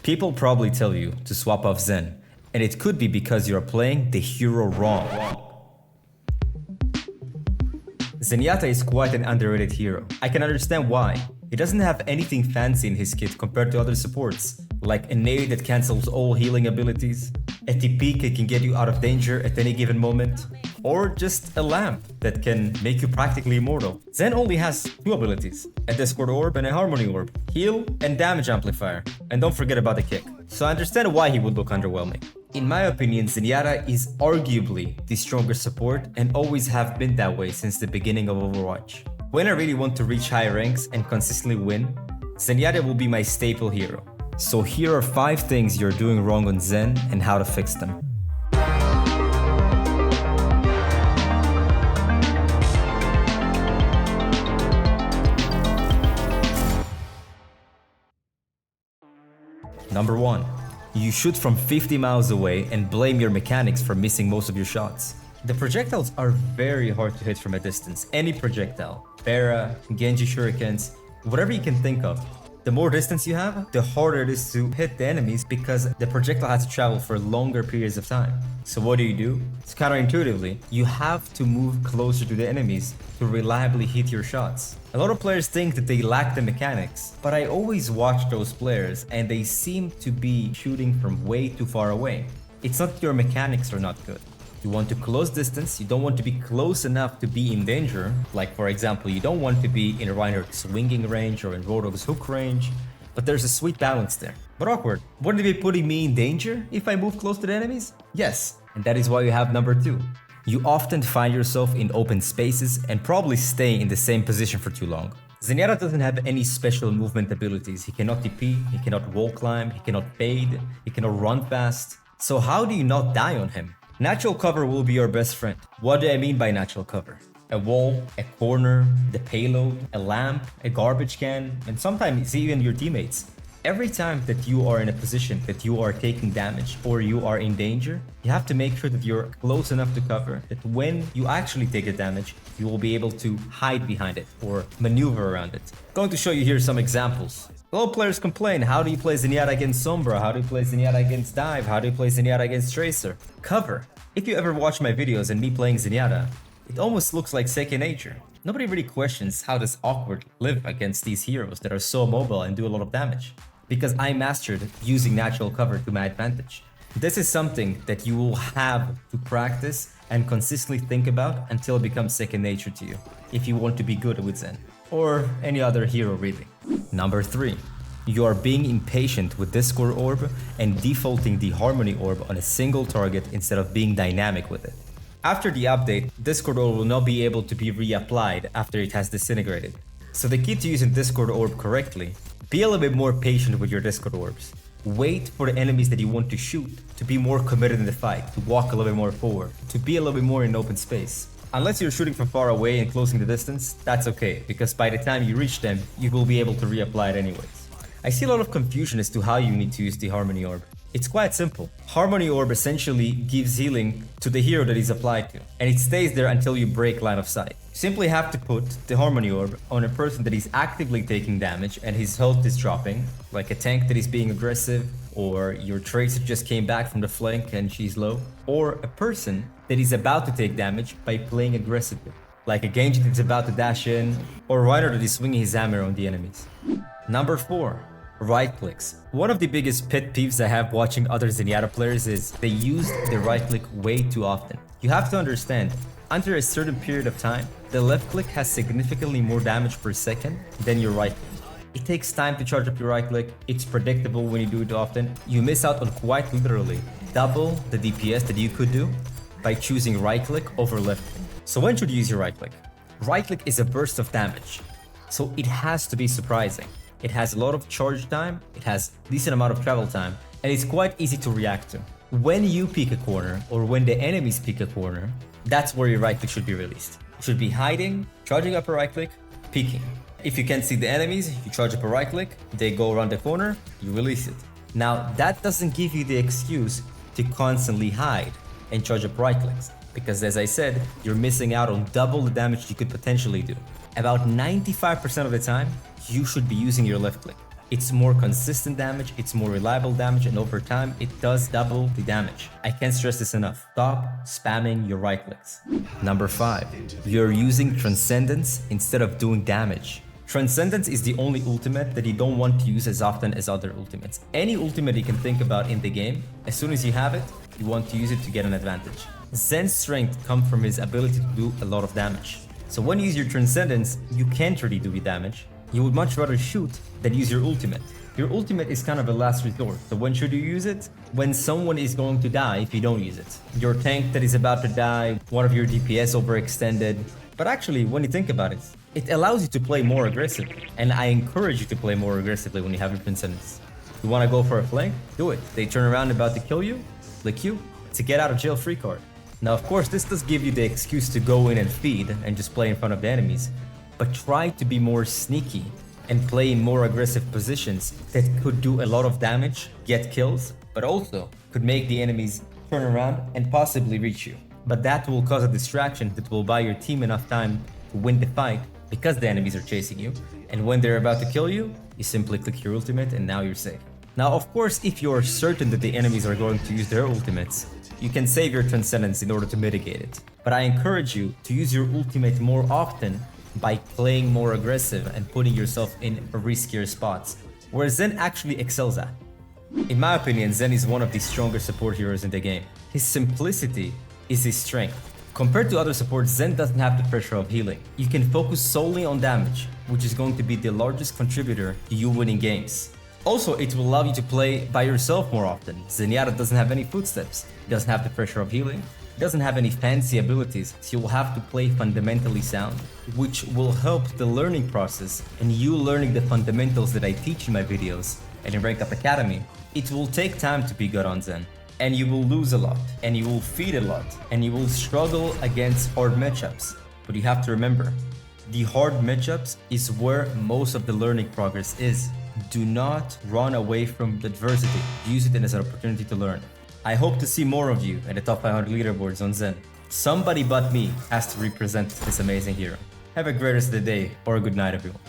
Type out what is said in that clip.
People probably tell you to swap off Zen, and it could be because you're playing the hero wrong. Zenyatta is quite an underrated hero. I can understand why. He doesn't have anything fancy in his kit compared to other supports, like a nade that cancels all healing abilities, a TP that can get you out of danger at any given moment, or just a lamp that can make you practically immortal. Zen only has two abilities, a Discord Orb and a Harmony Orb, heal and damage amplifier, and don't forget about the kick. So I understand why he would look underwhelming. In my opinion, Zenyatta is arguably the stronger support and always have been that way since the beginning of Overwatch. When I really want to reach high ranks and consistently win, Zenyatta will be my staple hero. So here are 5 things you're doing wrong on Zen and how to fix them. Number 1. You shoot from 50 miles away and blame your mechanics for missing most of your shots. The projectiles are very hard to hit from a distance. Any projectile, Bara, Genji shurikens, whatever you can think of. The more distance you have, the harder it is to hit the enemies because the projectile has to travel for longer periods of time. So what do? It's counterintuitively, you have to move closer to the enemies to reliably hit your shots. A lot of players think that they lack the mechanics, but I always watch those players and they seem to be shooting from way too far away. It's not that your mechanics are not good. You want to close distance, you don't want to be close enough to be in danger. Like for example, you don't want to be in Reinhardt's swinging range or in Rodog's hook range, but there's a sweet balance there. But awkward, wouldn't it be putting me in danger if I move close to the enemies? Yes, and that is why you have number 2. You often find yourself in open spaces and probably stay in the same position for too long. Zenyatta doesn't have any special movement abilities. He cannot TP, he cannot wall climb, he cannot fade, he cannot run fast. So how do you not die on him? Natural cover will be your best friend. What do I mean by natural cover? A wall, a corner, the payload, a lamp, a garbage can, and sometimes even your teammates. Every time that you are in a position that you are taking damage or you are in danger, you have to make sure that you're close enough to cover that when you actually take the damage, you will be able to hide behind it or maneuver around it. I'm going to show you here some examples. A lot of players complain, how do you play Zenyatta against Sombra? How do you play Zenyatta against Dive? How do you play Zenyatta against Tracer? Cover. If you ever watch my videos and me playing Zenyatta, it almost looks like second nature. Nobody really questions how does Awkward live against these heroes that are so mobile and do a lot of damage. Because I mastered using natural cover to my advantage. This is something that you will have to practice and consistently think about until it becomes second nature to you, if you want to be good with Zen, or any other hero really. Number 3. You are being impatient with Discord Orb and defaulting the Harmony Orb on a single target instead of being dynamic with it. After the update, Discord Orb will not be able to be reapplied after it has disintegrated. So the key to using Discord Orb correctly, be a little bit more patient with your Discord Orbs. Wait for the enemies that you want to shoot to be more committed in the fight, to walk a little bit more forward, to be a little bit more in open space. Unless you're shooting from far away and closing the distance, that's okay, because by the time you reach them, you will be able to reapply it anyways. I see a lot of confusion as to how you need to use the Harmony Orb. It's quite simple. Harmony Orb essentially gives healing to the hero that is applied to, and it stays there until you break line of sight. You simply have to put the Harmony Orb on a person that is actively taking damage and his health is dropping, like a tank that is being aggressive, or your Tracer just came back from the flank and she's low, or a person that is about to take damage by playing aggressively, like a Genji that's about to dash in, or a Reinhardt that is swinging his hammer on the enemies. Number 4. Right clicks. One of the biggest pet peeves I have watching other Zenyatta players is they use the right click way too often. You have to understand, under a certain period of time, the left click has significantly more damage per second than your right click. It takes time to charge up your right click, it's predictable when you do it often. You miss out on quite literally double the DPS that you could do by choosing right click over left click. So when should you use your right click? Right click is a burst of damage, so it has to be surprising. It has a lot of charge time, it has decent amount of travel time, and it's quite easy to react to. When you pick a corner, or when the enemies pick a corner, that's where your right click should be released. It should be hiding, charging up a right click, peeking. If you can't see the enemies, you charge up a right click, they go around the corner, you release it. Now, that doesn't give you the excuse to constantly hide and charge up right clicks, because as I said, you're missing out on double the damage you could potentially do. About 95% of the time, you should be using your left click. It's more consistent damage, it's more reliable damage, and over time, it does double the damage. I can't stress this enough. Stop spamming your right clicks. Number 5. You're using Transcendence instead of doing damage. Transcendence is the only ultimate that you don't want to use as often as other ultimates. Any ultimate you can think about in the game, as soon as you have it, you want to use it to get an advantage. Zen's strength comes from his ability to do a lot of damage. So when you use your Transcendence, you can't really do damage. You would much rather shoot than use your ultimate. Your ultimate is kind of a last resort, so when should you use it? When someone is going to die if you don't use it. Your tank that is about to die, one of your DPS overextended. But actually, when you think about it, it allows you to play more aggressive. And I encourage you to play more aggressively when you have your Transcendence. You want to go for a flank? Do it. They turn around about to kill you, click you. It's a get out of jail free card. Now, of course, this does give you the excuse to go in and feed and just play in front of the enemies. But try to be more sneaky and play in more aggressive positions that could do a lot of damage, get kills, but also could make the enemies turn around and possibly reach you. But that will cause a distraction that will buy your team enough time to win the fight because the enemies are chasing you. And when they're about to kill you, you simply click your ultimate and now you're safe. Now, of course, if you're certain that the enemies are going to use their ultimates, you can save your Transcendence in order to mitigate it. But I encourage you to use your ultimate more often by playing more aggressive and putting yourself in riskier spots, where Zen actually excels at. In my opinion, Zen is one of the strongest support heroes in the game. His simplicity is his strength. Compared to other supports, Zen doesn't have the pressure of healing. You can focus solely on damage, which is going to be the largest contributor to you winning games. Also, it will allow you to play by yourself more often. Zenyatta doesn't have any footsteps, he doesn't have the pressure of healing, he doesn't have any fancy abilities, so you'll have to play fundamentally sound, which will help the learning process and you learning the fundamentals that I teach in my videos and in Rank Up Academy. It will take time to be good on Zen, and you will lose a lot, and you will feed a lot, and you will struggle against hard matchups. But you have to remember, the hard matchups is where most of the learning progress is. Do not run away from adversity. Use it as an opportunity to learn. I hope to see more of you at the top 500 leaderboards on Zen. Somebody but me has to represent this amazing hero. Have a great rest of the day or a good night, everyone.